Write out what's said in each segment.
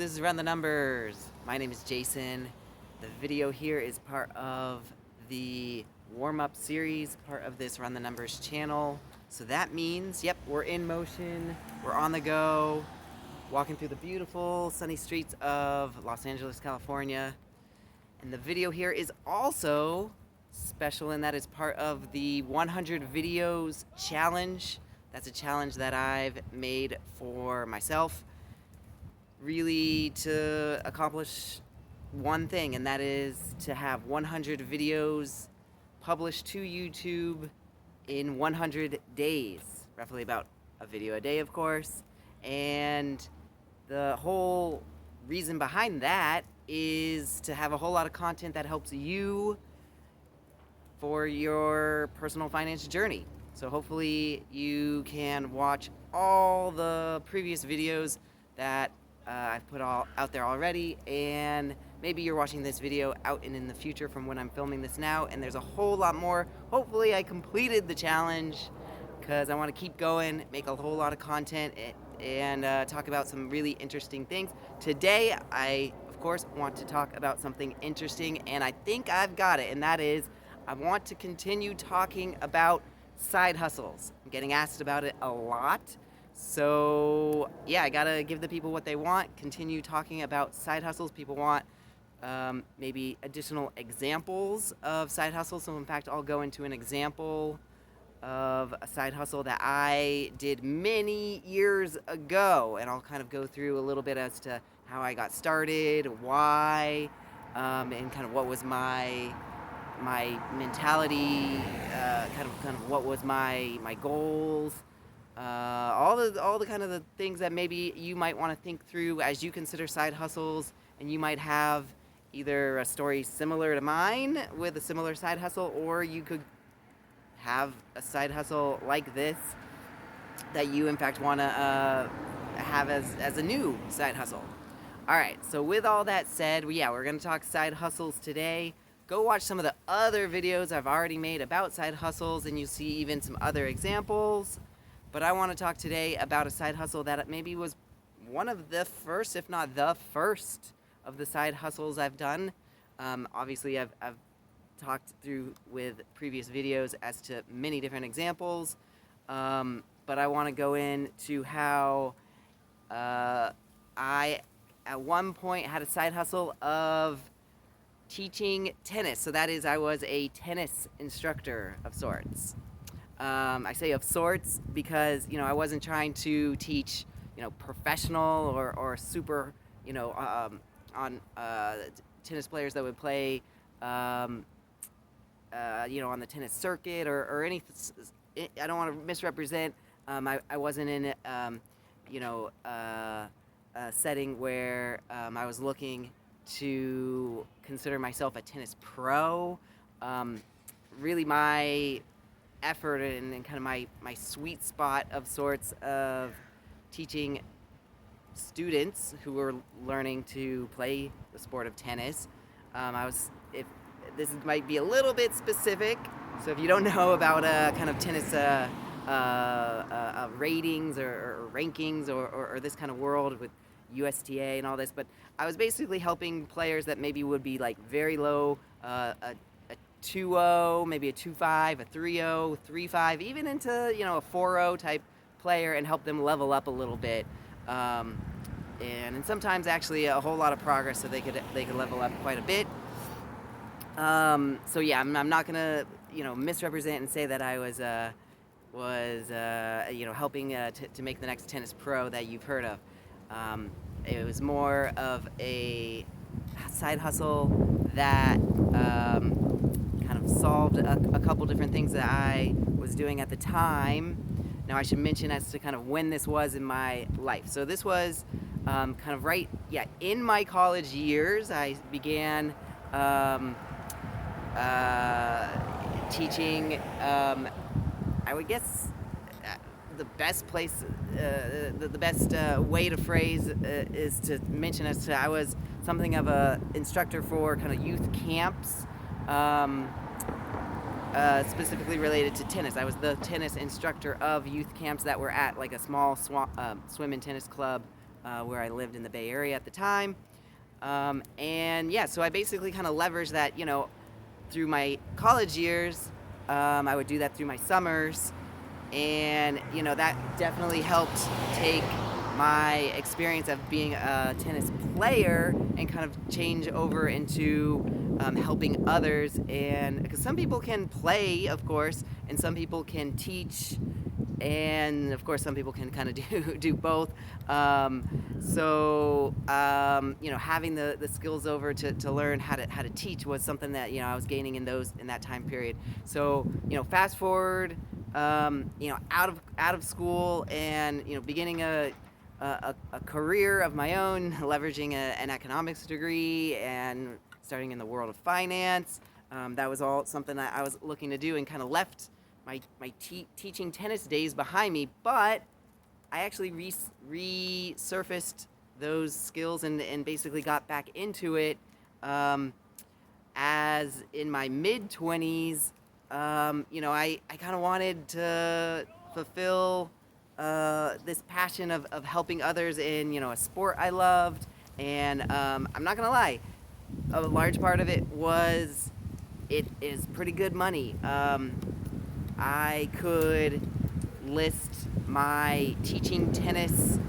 this is Run the Numbers. My name is Jason. The video here is part of the warm-up series, part of this Run the Numbers channel. So that means, yep, we're in motion, we're on the go, walking through the beautiful sunny streets of Los Angeles, California. And the video here is also special in that it's part of the 100 videos challenge. That's a challenge that I've made for myself, really to accomplish one thing, and that is to have 100 videos published to YouTube in 100 days, roughly about a video a day, of course. And the whole reason behind that is to have a whole lot of content that helps you for your personal finance journey. So hopefully you can watch all the previous videos that I've put all out there already, and maybe you're watching this video out and in the future from when I'm filming this now, and there's a whole lot more. Hopefully I completed the challenge, because I want to keep going, make a whole lot of content, and talk about some really interesting things. Today I, of course, want to talk about something interesting, and I think I've got it, and that is I want to continue talking about side hustles. I'm getting asked about it a lot. So yeah, I gotta give the people what they want, continue talking about side hustles. People want maybe additional examples of side hustles. So in fact, I'll go into an example of a side hustle that I did many years ago, and I'll kind of go through a little bit as to how I got started, why, and kind of what was my mentality, kind of what was my goals. All the kind of the things that maybe you might want to think through as you consider side hustles, and you might have either a story similar to mine with a similar side hustle, or you could have a side hustle like this that you in fact want to have as a new side hustle. All right, so with all that said, we're going to talk side hustles today. Go watch some of the other videos I've already made about side hustles, and you'll see even some other examples. But I want to talk today about a side hustle that maybe was one of the first, if not the first, of the side hustles I've done. Obviously, I've talked through with previous videos as to many different examples. But I want to go into how I, at one point, had a side hustle of teaching tennis. So that is, I was a tennis instructor of sorts. I say of sorts because, I wasn't trying to teach, professional or super, on tennis players that would play, on the tennis circuit or anything. I don't want to misrepresent. I wasn't in, a setting where I was looking to consider myself a tennis pro. Really, my effort and kind of my sweet spot of sorts of teaching students who were learning to play the sport of tennis. If this might be a little bit specific, so if you don't know about kind of tennis ratings or rankings or this kind of world with USTA and all this, but I was basically helping players that maybe would be like very low, a 2-0, maybe a 2-5, a 3-0, 3-5, even into a 4-0 type player, and help them level up a little bit, and sometimes actually a whole lot of progress, so they could level up quite a bit. So yeah, I'm not gonna misrepresent and say that I was helping to make the next tennis pro that you've heard of. It was more of a side hustle that kind of solved a couple different things that I was doing at the time. Now I should mention as to kind of when this was in my life. So this was kind of right, in my college years. I began teaching, I would guess the best place, the best way to phrase is to mention as to I was something of a instructor for kind of youth camps, specifically related to tennis. I was the tennis instructor of youth camps that were at like a small swim and tennis club where I lived in the Bay Area at the time. And yeah, so I basically kind of leveraged that, through my college years. I would do that through my summers, and that definitely helped take my experience of being a tennis player and kind of change over into helping others. And because some people can play, of course, and some people can teach, and of course some people can kind of do both. Having the skills over to learn how to teach was something that I was gaining in that time period. So fast forward, out of school, and beginning a career of my own, leveraging an economics degree and starting in the world of finance. That was all something that I was looking to do, and kind of left my teaching tennis days behind me. But I actually resurfaced those skills and basically got back into it as in my mid-20s. I kind of wanted to fulfill this passion of helping others in a sport I loved. And I'm not gonna lie, a large part of it was it is pretty good money. I could list my teaching tennis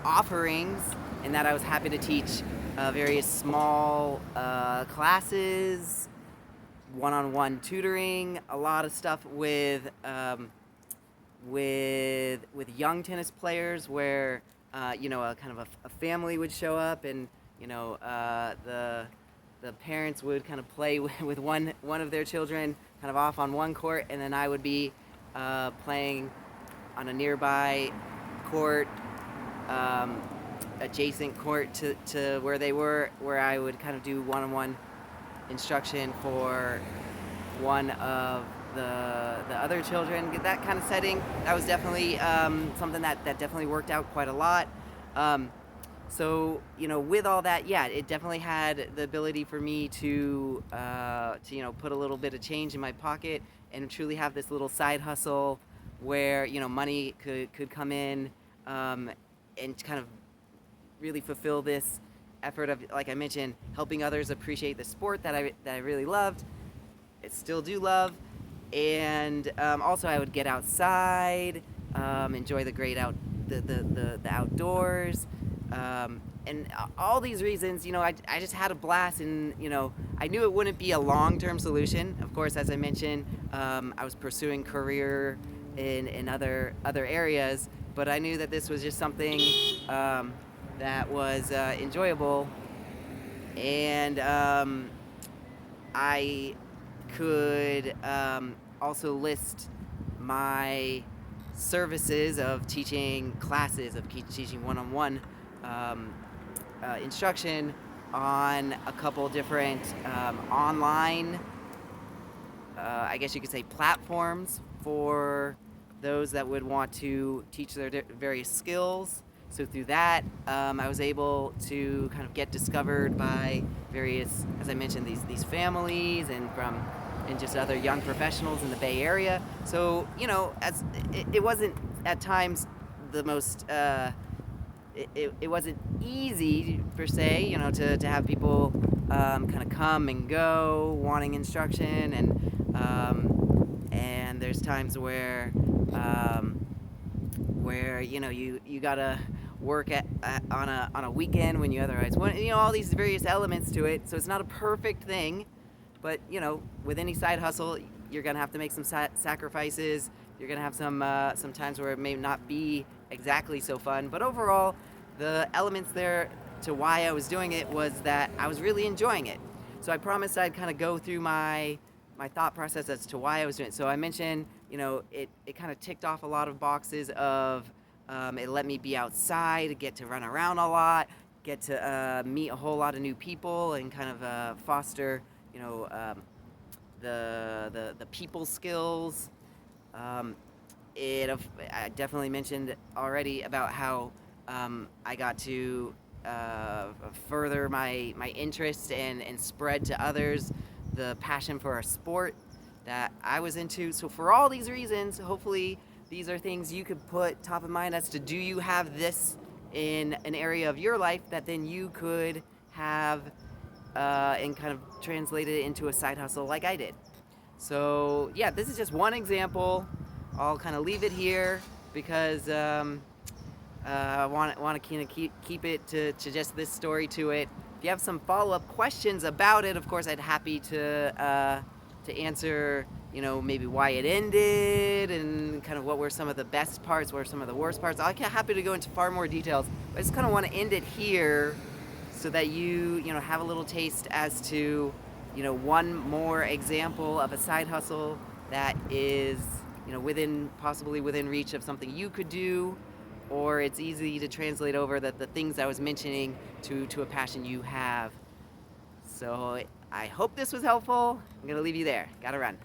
offerings, in that I was happy to teach various small classes, one-on-one tutoring, a lot of stuff with young tennis players, where a kind of a family would show up, and the parents would kind of play with one of their children kind of off on one court, and then I would be playing on a nearby court, adjacent court to where they were, where I would kind of do one-on-one instruction for one of the other children. That kind of setting, that was definitely something that definitely worked out quite a lot. So with all that, yeah, it definitely had the ability for me to put a little bit of change in my pocket and truly have this little side hustle where money could come in, and kind of really fulfill this effort of, like I mentioned, helping others appreciate the sport that I really loved, I still do love. And also I would get outside, enjoy the great the outdoors, and all these reasons. I just had a blast, and I knew it wouldn't be a long-term solution. Of course, as I mentioned, I was pursuing career in other areas, but I knew that this was just something that was enjoyable. And I could also list my services of teaching classes, of teaching one-on-one instruction on a couple different online, I guess you could say, platforms for those that would want to teach their various skills. So through that, I was able to kind of get discovered by various, as I mentioned, these families, and just other young professionals in the Bay Area. So as it wasn't at times the most, it wasn't easy per se, to have people kind of come and go wanting instruction, and there's times where you gotta work on a weekend when you otherwise want, all these various elements to it. So it's not a perfect thing, but with any side hustle, you're gonna have to make some sacrifices. You're gonna have some times where it may not be exactly so fun, but overall, the elements there to why I was doing it was that I was really enjoying it. So I promised I'd kind of go through my thought process as to why I was doing it. So I mentioned, it kind of ticked off a lot of boxes of, it let me be outside, get to run around a lot, get to meet a whole lot of new people, and kind of foster, the people skills. I definitely mentioned already about how I got to further my interest and spread to others the passion for a sport that I was into. So for all these reasons, hopefully these are things you could put top of mind as to, do you have this in an area of your life that then you could have and kind of translate it into a side hustle like I did. So yeah, this is just one example. I'll kind of leave it here because I want to kind of keep it to just this story to it. If you have some follow-up questions about it, of course, I'd happy to answer. You know, maybe why it ended and kind of what were some of the best parts, what were some of the worst parts. I'm happy to go into far more details. But I just kind of want to end it here so that you know have a little taste as to one more example of a side hustle that is possibly within reach of something you could do, or it's easy to translate over the things I was mentioning to a passion you have. So I hope this was helpful. I'm gonna leave you there. Gotta run.